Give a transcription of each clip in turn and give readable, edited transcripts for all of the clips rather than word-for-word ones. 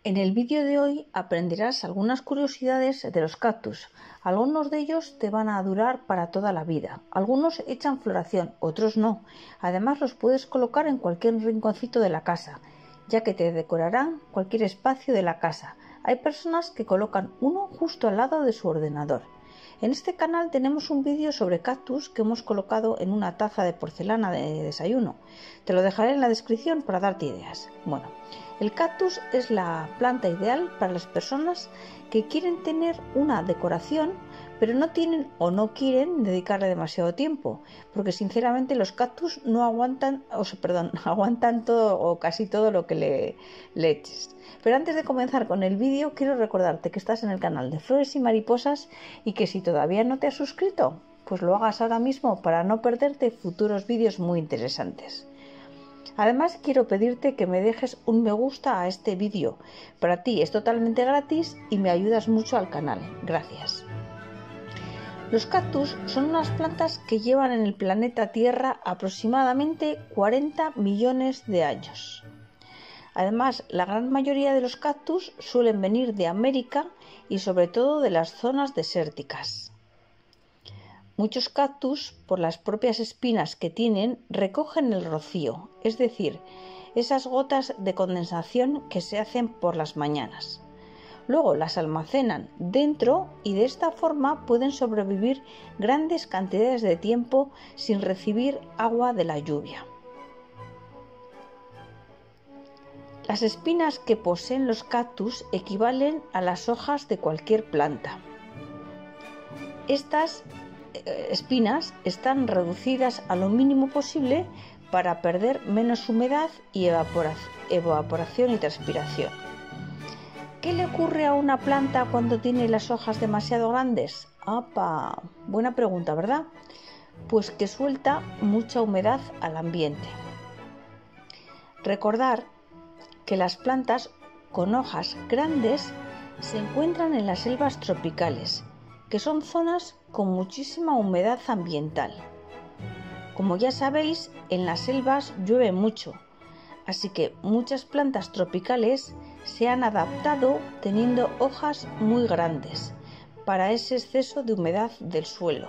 En el vídeo de hoy aprenderás algunas curiosidades de los cactus. Algunos de ellos te van a durar para toda la vida. Algunos echan floración, otros no. Además los puedes colocar en cualquier rinconcito de la casa, ya que te decorarán cualquier espacio de la casa. Hay personas que colocan uno justo al lado de su ordenador. En este canal tenemos un vídeo sobre cactus que hemos colocado en una taza de porcelana de desayuno. Te lo dejaré en la descripción para darte ideas. Bueno, el cactus es la planta ideal para las personas que quieren tener una decoración, pero no tienen o no quieren dedicarle demasiado tiempo, porque sinceramente los cactus no aguantan, aguantan todo o casi todo lo que le eches. Pero antes de comenzar con el vídeo, quiero recordarte que estás en el canal de Flores y Mariposas y que si todavía no te has suscrito, pues lo hagas ahora mismo para no perderte futuros vídeos muy interesantes. Además, quiero pedirte que me dejes un me gusta a este vídeo. Para ti es totalmente gratis y me ayudas mucho al canal. Gracias. Los cactus son unas plantas que llevan en el planeta Tierra aproximadamente 40 millones de años. Además, la gran mayoría de los cactus suelen venir de América y sobre todo de las zonas desérticas. Muchos cactus, por las propias espinas que tienen, recogen el rocío, es decir, esas gotas de condensación que se hacen por las mañanas. Luego las almacenan dentro y de esta forma pueden sobrevivir grandes cantidades de tiempo sin recibir agua de la lluvia. Las espinas que poseen los cactus equivalen a las hojas de cualquier planta. Estas espinas están reducidas a lo mínimo posible para perder menos humedad y evaporación y transpiración. ¿Qué le ocurre a una planta cuando tiene las hojas demasiado grandes? ¡Apa! Buena pregunta, ¿verdad? Pues que suelta mucha humedad al ambiente. Recordar que las plantas con hojas grandes se encuentran en las selvas tropicales, que son zonas con muchísima humedad ambiental. Como ya sabéis, en las selvas llueve mucho, así que muchas plantas tropicales se han adaptado teniendo hojas muy grandes para ese exceso de humedad del suelo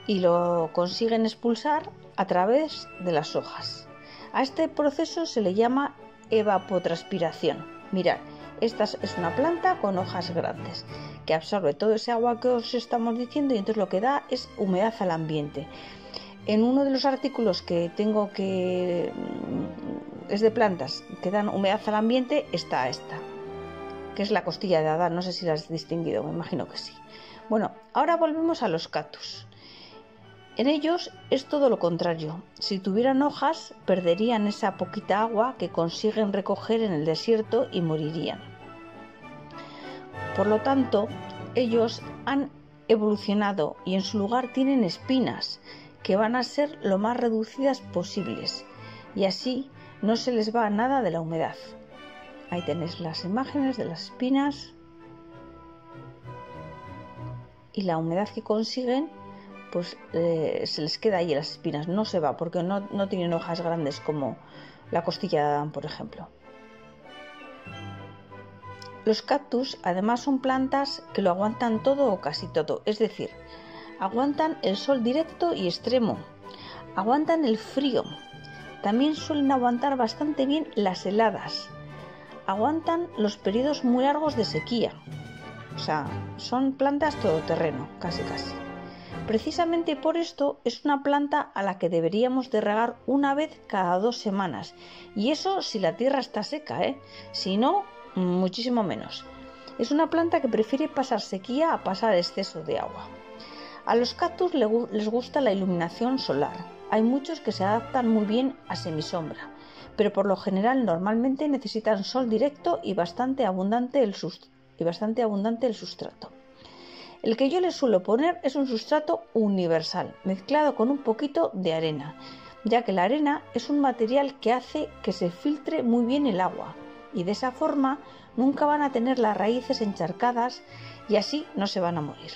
y lo consiguen expulsar a través de las hojas. A este proceso se le llama evapotranspiración. Mirad, esta es una planta con hojas grandes que absorbe todo ese agua que os estamos diciendo y entonces lo que da es humedad al ambiente. En uno de los artículos que tengo que es de plantas que dan humedad al ambiente está esta, que es la costilla de Adán. No sé si la has distinguido, me imagino que sí. Bueno, ahora volvemos a los cactus. En ellos es todo lo contrario. Si tuvieran hojas, perderían esa poquita agua que consiguen recoger en el desierto y morirían. Por lo tanto, ellos han evolucionado y en su lugar tienen espinas que van a ser lo más reducidas posibles y así no se les va nada de la humedad. Ahí tenéis las imágenes de las espinas y la humedad que consiguen, pues se les queda ahí en las espinas, no se va porque no tienen hojas grandes como la costilla de Adán, por ejemplo. Los cactus además son plantas que lo aguantan todo o casi todo, es decir, aguantan el sol directo y extremo, aguantan el frío, también suelen aguantar bastante bien las heladas, aguantan los periodos muy largos de sequía, o sea, son plantas todoterreno, casi. Precisamente por esto es una planta a la que deberíamos de regar una vez cada 2 semanas. Y eso si la tierra está seca, Si no, muchísimo menos. Es una planta que prefiere pasar sequía a pasar exceso de agua. A los cactus les gusta la iluminación solar. Hay muchos que se adaptan muy bien a semisombra, pero por lo general normalmente necesitan sol directo y bastante abundante el sustrato. El que yo les suelo poner es un sustrato universal, mezclado con un poquito de arena, ya que la arena es un material que hace que se filtre muy bien el agua y de esa forma nunca van a tener las raíces encharcadas y así no se van a morir.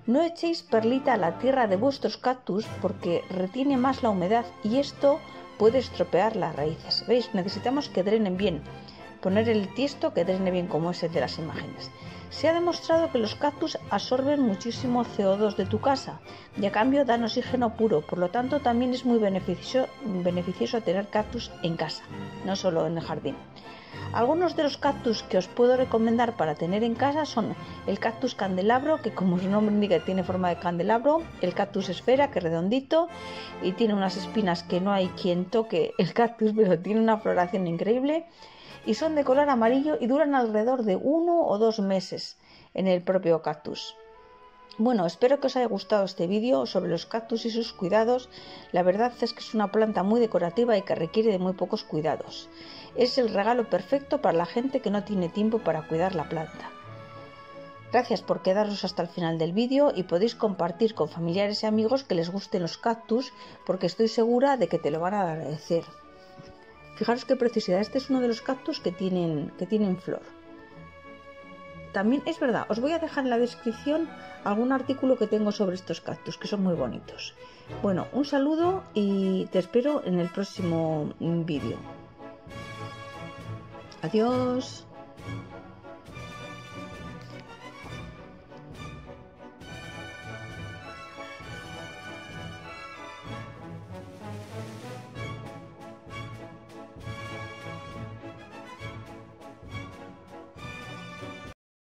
No echéis perlita a la tierra de vuestros cactus porque retiene más la humedad y esto puede estropear las raíces. ¿Veis? Necesitamos que drenen bien. poner el tiesto que drene bien como es el de las imágenes. Se ha demostrado que los cactus absorben muchísimo CO2 de tu casa y a cambio dan oxígeno puro, por lo tanto también es muy beneficioso tener cactus en casa, no solo en el jardín. Algunos de los cactus que os puedo recomendar para tener en casa son el cactus candelabro, que como su nombre indica tiene forma de candelabro, el cactus esfera, que es redondito y tiene unas espinas que no hay quien toque el cactus, pero tiene una floración increíble, y son de color amarillo y duran alrededor de 1 o 2 meses en el propio cactus. Bueno, espero que os haya gustado este vídeo sobre los cactus y sus cuidados. La verdad es que es una planta muy decorativa y que requiere de muy pocos cuidados. Es el regalo perfecto para la gente que no tiene tiempo para cuidar la planta. Gracias por quedaros hasta el final del vídeo y podéis compartir con familiares y amigos que les gusten los cactus, porque estoy segura de que te lo van a agradecer. Fijaros qué preciosidad, este es uno de los cactus que tienen flor. También es verdad, os voy a dejar en la descripción algún artículo que tengo sobre estos cactus, que son muy bonitos. Bueno, un saludo y te espero en el próximo vídeo. Adiós.